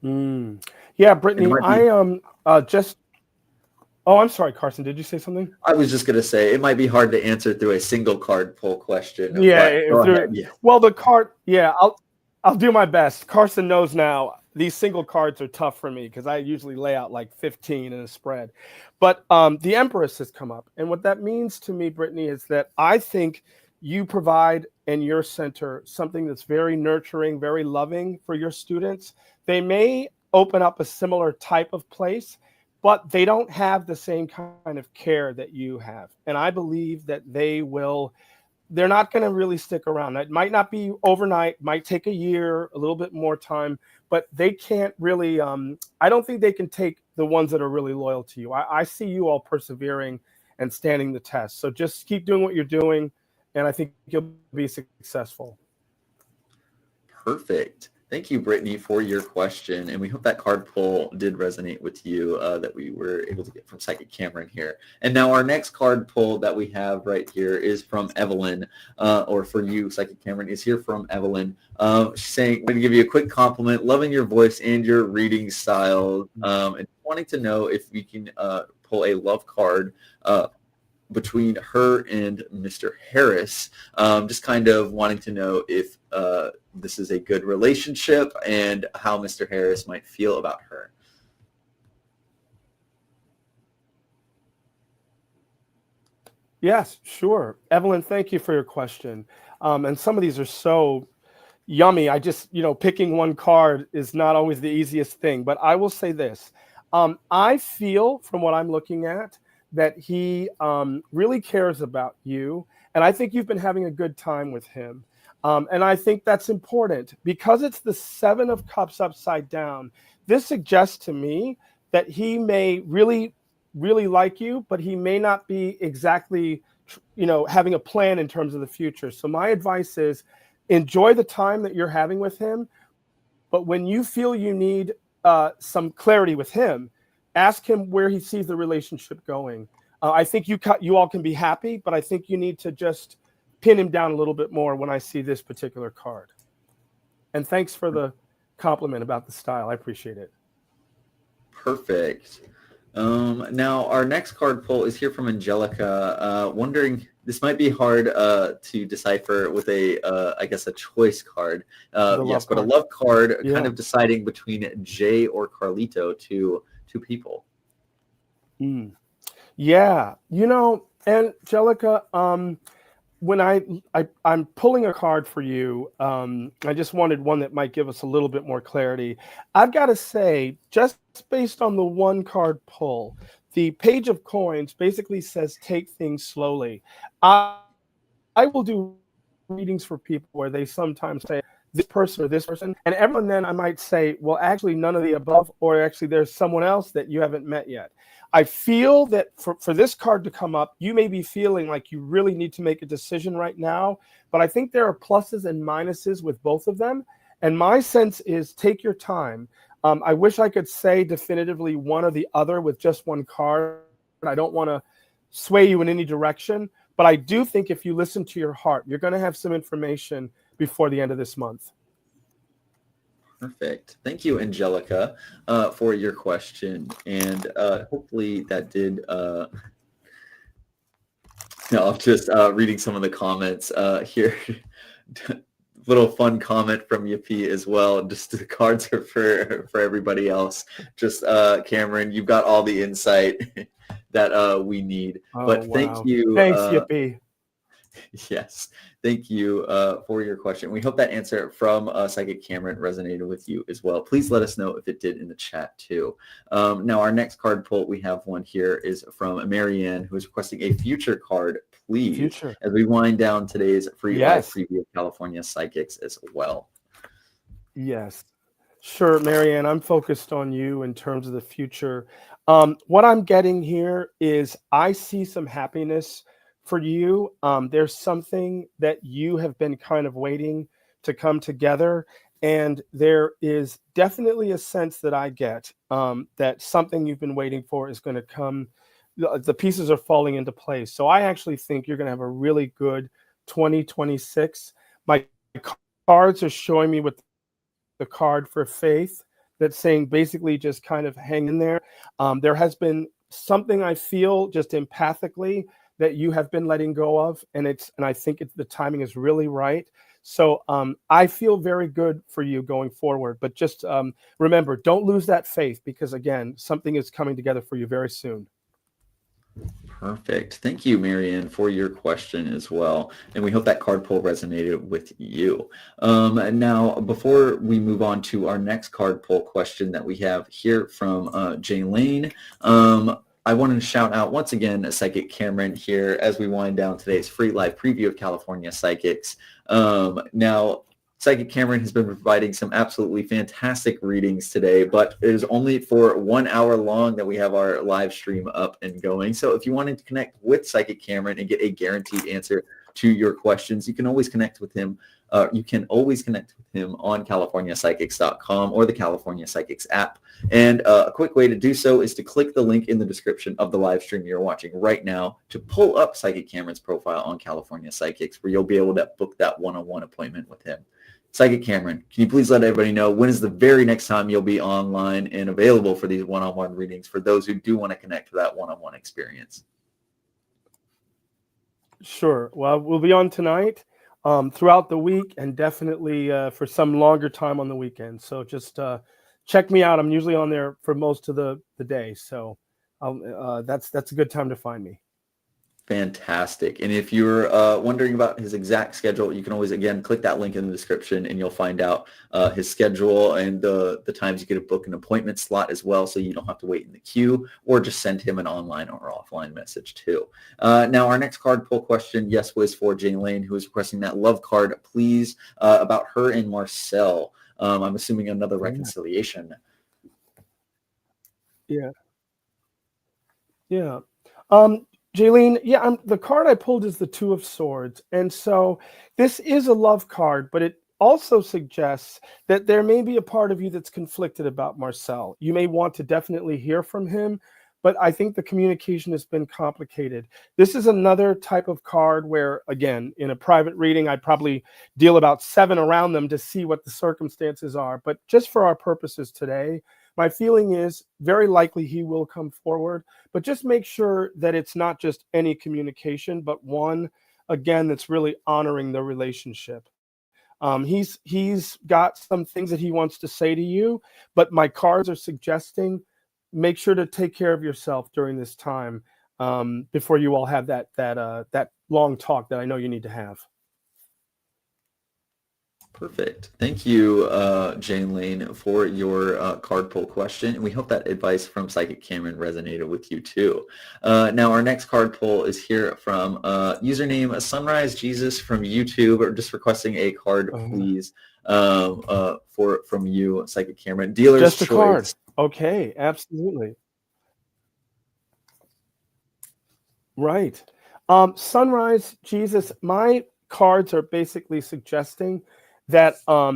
Yeah, Brittany, Oh, I'm sorry, Carson. Did you say something? I was just going to say it might be hard to answer through a single card pull question. Yeah. But go ahead. Yeah. Well, the card. Yeah, I'll do my best. Carson knows now these single cards are tough for me because I usually lay out like 15 in a spread. But the Empress has come up, and what that means to me, Brittany, is that I think you provide in your center something that's very nurturing, very loving for your students. They may open up a similar type of place, but they don't have the same kind of care that you have. And I believe that they're not going to really stick around. It might not be overnight, might take a year, a little bit more time, but they can't really, I don't think they can take the ones that are really loyal to you. I see you all persevering and standing the test. So just keep doing what you're doing, and I think you'll be successful. Perfect. Thank you, Brittany, for your question. And we hope that card pull did resonate with you that we were able to get from Psychic Cameron here. And now our next card pull that we have right here is from Evelyn, or for you, Psychic Cameron, is here from Evelyn. She's saying, I'm going to give you a quick compliment, loving your voice and your reading style, and wanting to know if we can pull a love card between her and Mr. Harris. Just kind of wanting to know if this is a good relationship and how Mr. Harris might feel about her. Yes, sure. Evelyn, thank you for your question. And some of these are so yummy. I just, picking one card is not always the easiest thing, but I will say this. I feel from what I'm looking at that he really cares about you. And I think you've been having a good time with him. And I think that's important because it's the 7 of Cups upside down. This suggests to me that he may really really like you, but he may not be exactly, having a plan in terms of the future. So my advice is enjoy the time that you're having with him. But when you feel you need some clarity with him, ask him where he sees the relationship going. I think you all can be happy, but I think you need to just pin him down a little bit more when I see this particular card. And thanks for the compliment about the style. I appreciate it. Perfect. Now, our next card pull is here from Angelica. Wondering, this might be hard to decipher with I guess, a choice card. Yes, but a love card, kind of deciding between Jay or Carlito, two people. Yeah, Angelica, when I'm pulling a card for you, I just wanted one that might give us a little bit more clarity. I've got to say, just based on the one card pull, the Page of Coins basically says take things slowly. I will do readings for people where they sometimes say this person, and every then I might say, well, actually none of the above, or actually there's someone else that you haven't met yet. I feel that for this card to come up, you may be feeling like you really need to make a decision right now, but I think there are pluses and minuses with both of them. And my sense is take your time. I wish I could say definitively one or the other with just one card. I don't want to sway you in any direction, but I do think if you listen to your heart, you're going to have some information before the end of this month. Perfect. Thank you, Angelica, for your question. And hopefully that did... I'm just reading some of the comments here. Little fun comment from Yippee as well. Just the cards are for everybody else. Just Cameron, you've got all the insight that we need. But thank you. Thanks, Yippee. Yes, thank you for your question. We hope that answer from Psychic Cameron resonated with you as well. Please let us know if it did in the chat too. Now, our next card pull, we have one here, is from Marianne, who is requesting a future card, please, as we wind down today's free live preview of California Psychics as well. Yes, sure, Marianne, I'm focused on you in terms of the future. What I'm getting here is I see some happiness for you. There's something that you have been kind of waiting to come together, and there is definitely a sense that I get that something you've been waiting for is going to come. The pieces are falling into place. So I actually think you're going to have a really good 2026. My cards are showing me with the card for faith that's saying basically just kind of hang in there. There has been something I feel just empathically that you have been letting go of, and I think the timing is really right. So I feel very good for you going forward. But just remember, don't lose that faith, because again, something is coming together for you very soon. Perfect. Thank you, Marianne, for your question as well. And we hope that card pull resonated with you. Now, before we move on to our next card pull question that we have here from Jane Lane, I wanted to shout out once again Psychic Cameron here as we wind down today's free live preview of California Psychics. Now, Psychic Cameron has been providing some absolutely fantastic readings today, but it is only for 1 hour long that we have our live stream up and going. So if you wanted to connect with Psychic Cameron and get a guaranteed answer to your questions, you can always connect with him. You can always connect with him on CaliforniaPsychics.com or the California Psychics app. And a quick way to do so is to click the link in the description of the live stream you're watching right now to pull up Psychic Cameron's profile on California Psychics, where you'll be able to book that one-on-one appointment with him. Psychic Cameron, can you please let everybody know when is the very next time you'll be online and available for these one-on-one readings for those who do want to connect to that one-on-one experience? Sure. Well, we'll be on tonight, throughout the week, and definitely for some longer time on the weekend. So just check me out. I'm usually on there for most of the day. So that's a good time to find me. Fantastic. And if you're wondering about his exact schedule, you can always, again, click that link in the description and you'll find out his schedule and the times you get to book an appointment slot as well, so you don't have to wait in the queue, or just send him an online or offline message too. Now, our next card pull question, yes, was for Jane Lane, who is requesting that love card, please, about her and Marcel. I'm assuming another reconciliation. Yeah. Yeah. Um, Jaylene, yeah, the card I pulled is the Two of Swords. And so this is a love card, but it also suggests that there may be a part of you that's conflicted about Marcel. You may want to definitely hear from him, but I think the communication has been complicated. This is another type of card where, again, in a private reading, I'd probably deal about 7 around them to see what the circumstances are. But just for our purposes today, my feeling is very likely he will come forward, but just make sure that it's not just any communication, but one, again, that's really honoring the relationship. He's got some things that he wants to say to you, but my cards are suggesting make sure to take care of yourself during this time, before you all have that long talk that I know you need to have. Perfect. Thank you, Jane Lane, for your card pull question. And we hope that advice from Psychic Cameron resonated with you too. Now, our next card pull is here from username Sunrise Jesus from YouTube, or just requesting a card, please, from you, Psychic Cameron. Dealer's Just a card. choice. Okay, absolutely. Right. Sunrise, Jesus, my cards are basically suggesting that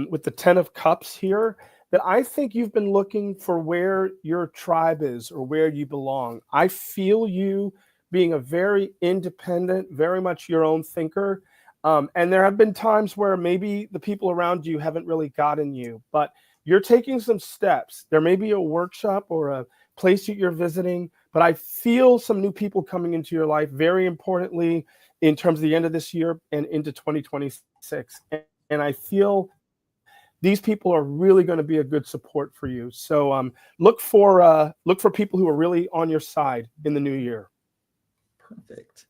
with the 10 of Cups here, that I think you've been looking for where your tribe is or where you belong. I feel you being a very independent, very much your own thinker. And there have been times where maybe the people around you haven't really gotten you, but you're taking some steps. There may be a workshop or a place that you're visiting, but I feel some new people coming into your life, very importantly, in terms of the end of this year and into 2026. And I feel these people are really going to be a good support for you. So look for people who are really on your side in the new year. Perfect.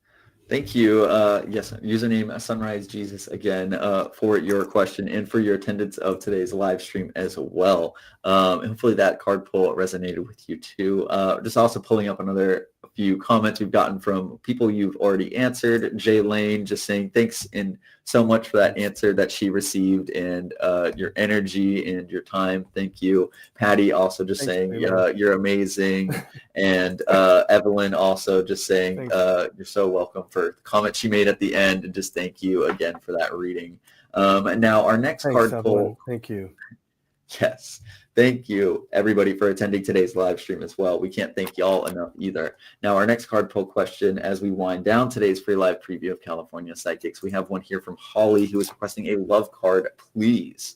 Thank you. Yes, username Sunrise Jesus again for your question and for your attendance of today's live stream as well. And hopefully that card pull resonated with you too. Just also pulling up another few comments we've gotten from people you've already answered. Jay Lane just saying thanks and so much for that answer that she received and your energy and your time. Thank you. Patty also just saying you're amazing. And Evelyn also just saying you're so welcome for the comment she made at the end, and just thank you again for that reading. And now our next card pull. Thank you. Yes. Thank you, everybody, for attending today's live stream as well. We can't thank y'all enough either. Now, our next card pull question, as we wind down today's free live preview of California Psychics, we have one here from Holly, who is requesting a love card, please.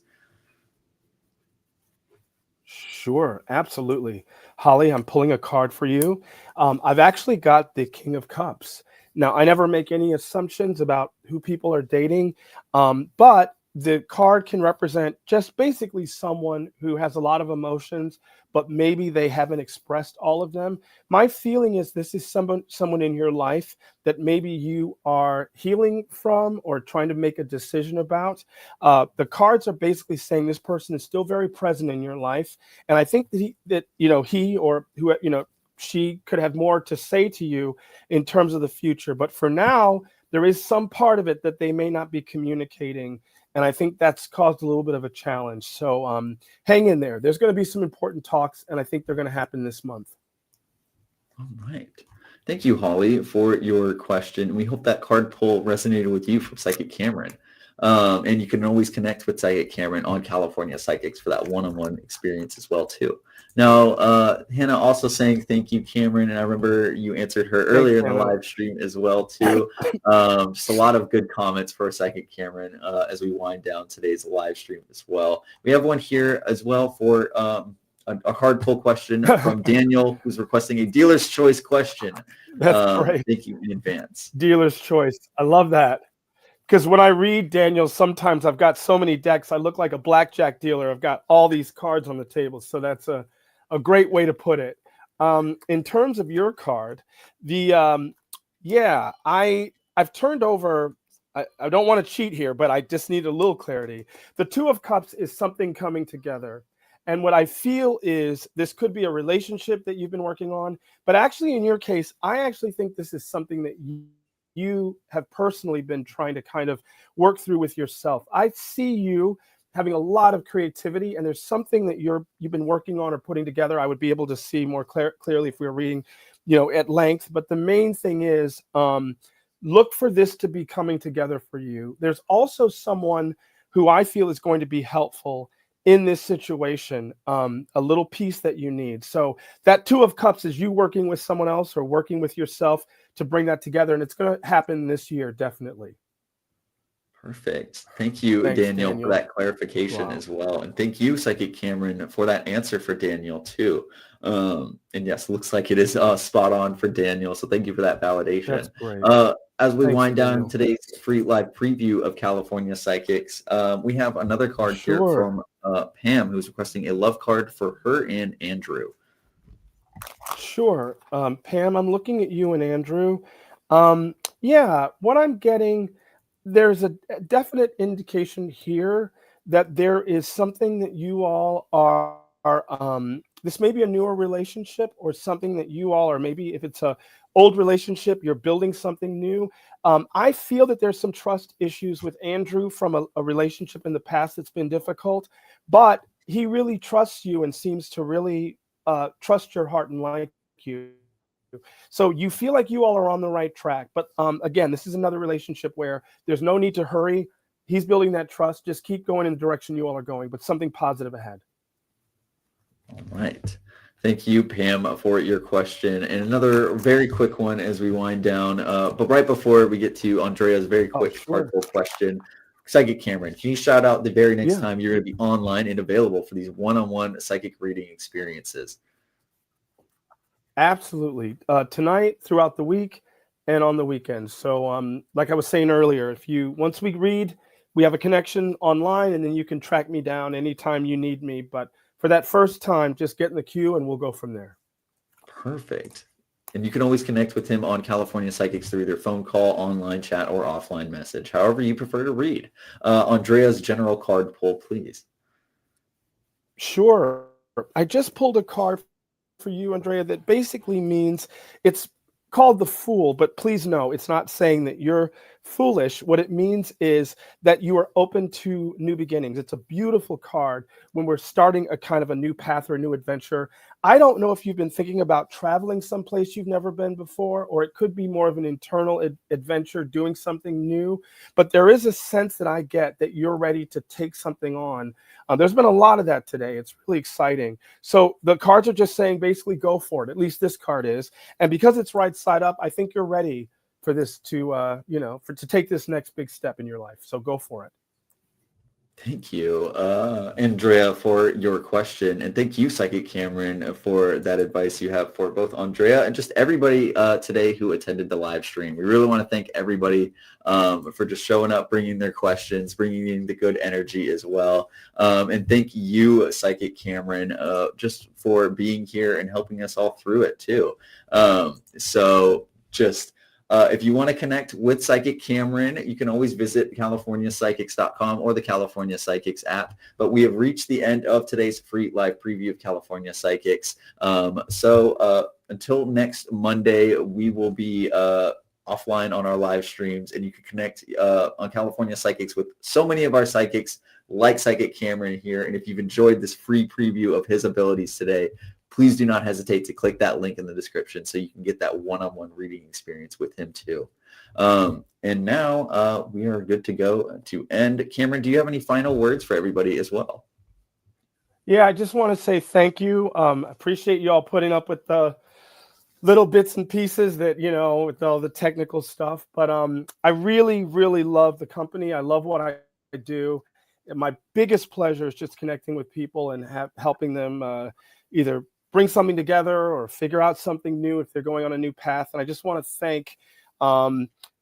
Sure, absolutely. Holly, I'm pulling a card for you. I've actually got the King of Cups. Now, I never make any assumptions about who people are dating, but the card can represent just basically someone who has a lot of emotions, but maybe they haven't expressed all of them. My feeling is this is someone in your life that maybe you are healing from or trying to make a decision about. The cards are basically saying this person is still very present in your life, and I think that he or who she could have more to say to you in terms of the future. But for now, there is some part of it that they may not be communicating. And I think that's caused a little bit of a challenge. So hang in there. There's going to be some important talks, and I think they're going to happen this month. All right. Thank you, Holly, for your question. We hope that card pull resonated with you from Psychic Cameron. And you can always connect with Psychic Cameron on California Psychics for that one-on-one experience as well, too. Now, Hannah also saying thank you, Cameron. And I remember you answered her earlier in the live stream as well, too. Just a lot of good comments for Psychic Cameron as we wind down today's live stream as well. We have one here as well for a hard pull question from Daniel, who's requesting a dealer's choice question. That's great. Thank you in advance. Dealer's choice. I love that. Because when I read Daniel, sometimes I've got so many decks, I look like a blackjack dealer. I've got all these cards on the table. So that's a great way to put it. In terms of your card, I've turned over, I don't want to cheat here, but I just need a little clarity. The Two of Cups is something coming together. And what I feel is this could be a relationship that you've been working on. But actually, in your case, I actually think this is something that you have personally been trying to kind of work through with yourself. I see you having a lot of creativity, and there's something that you've been working on or putting together. I would be able to see more clearly if we were reading at length. But the main thing is, look for this to be coming together for you. There's also someone who I feel is going to be helpful in this situation, a little piece that you need. So that Two of Cups is you working with someone else or working with yourself to bring that together. And it's going to happen this year, definitely. Perfect. Thank you, Thanks, Daniel, for Daniel. that clarification Wow. as well. And thank you, Psychic Cameron, for that answer for Daniel too. And yes, looks like it is spot on for Daniel. So thank you for that That's validation. great. As we Thanks, wind down Daniel. today's free live preview of California Psychics, we have another card here Sure. from Pam, who's requesting a love card for her and Andrew. Sure. Pam, I'm looking at you and Andrew. Yeah, what I'm getting, there's a definite indication here that there is something that you all are this may be a newer relationship or something that you all are, maybe if it's a old relationship, you're building something new. I feel that there's some trust issues with Andrew from a relationship in the past that's been difficult, but he really trusts you and seems to really trust your heart and like you. So you feel like you all are on the right track. But again, this is another relationship where there's no need to hurry. He's building that trust. Just keep going in the direction you all are going, but something positive ahead. All right. Thank you, Pam, for your question. And another very quick one as we wind down. But right before we get to Andrea's very Oh, quick sure. hardcore question, Psychic Cameron, can you shout out the very next Yeah, time you're going to be online and available for these one-on-one psychic reading experiences? absolutely. Tonight, throughout the week, and on the weekends. So like I was saying earlier, if you once we read, we have a connection online, and then you can track me down anytime you need me. But for that first time, just get in the queue and we'll go from there. Perfect. And you can always connect with him on California Psychics through either phone call, online chat, or offline message, however you prefer to read. Andrea's general card pull, please. Sure. I just pulled a card for you, Andrea, that basically means it's called the Fool, but please know it's not saying that you're foolish. What it means is that you are open to new beginnings. It's a beautiful card when we're starting a kind of a new path or a new adventure. I don't know if you've been thinking about traveling someplace you've never been before, or it could be more of an internal adventure, doing something new. But there is a sense that I get that you're ready to take something on. There's been a lot of that today. It's really exciting. So the cards are just saying basically go for it. At least this card is. And because it's right side up, I think you're ready for this to, to take this next big step in your life. So go for it. Thank you, Andrea, for your question. And thank you, Psychic Cameron, for that advice you have for both Andrea and just everybody today who attended the live stream. We really want to thank everybody for just showing up, bringing their questions, bringing in the good energy as well. And thank you, Psychic Cameron, just for being here and helping us all through it too. If you want to connect with Psychic Cameron, you can always visit CaliforniaPsychics.com or the California Psychics app. But we have reached the end of today's free live preview of California Psychics. Until next Monday, we will be offline on our live streams, and you can connect on California Psychics with so many of our psychics like Psychic Cameron here. And if you've enjoyed this free preview of his abilities today, please do not hesitate to click that link in the description so you can get that one-on-one reading experience with him too. And now we are good to go to end. Cameron, do you have any final words for everybody as well? Yeah, I just want to say thank you. Appreciate you all putting up with the little bits and pieces that, with all the technical stuff. But I really, really love the company. I love what I do. And my biggest pleasure is just connecting with people and helping them either bring something together or figure out something new if they're going on a new path. And I just want to thank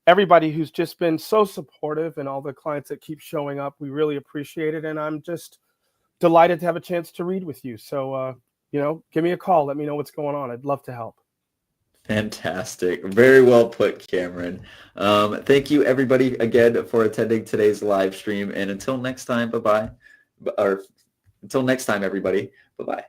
everybody who's just been so supportive and all the clients that keep showing up. We really appreciate it. And I'm just delighted to have a chance to read with you. So, give me a call. Let me know what's going on. I'd love to help. Fantastic. Very well put, Cameron. Thank you, everybody, again, for attending today's live stream. And until next time, bye-bye. Or until next time, everybody, bye-bye.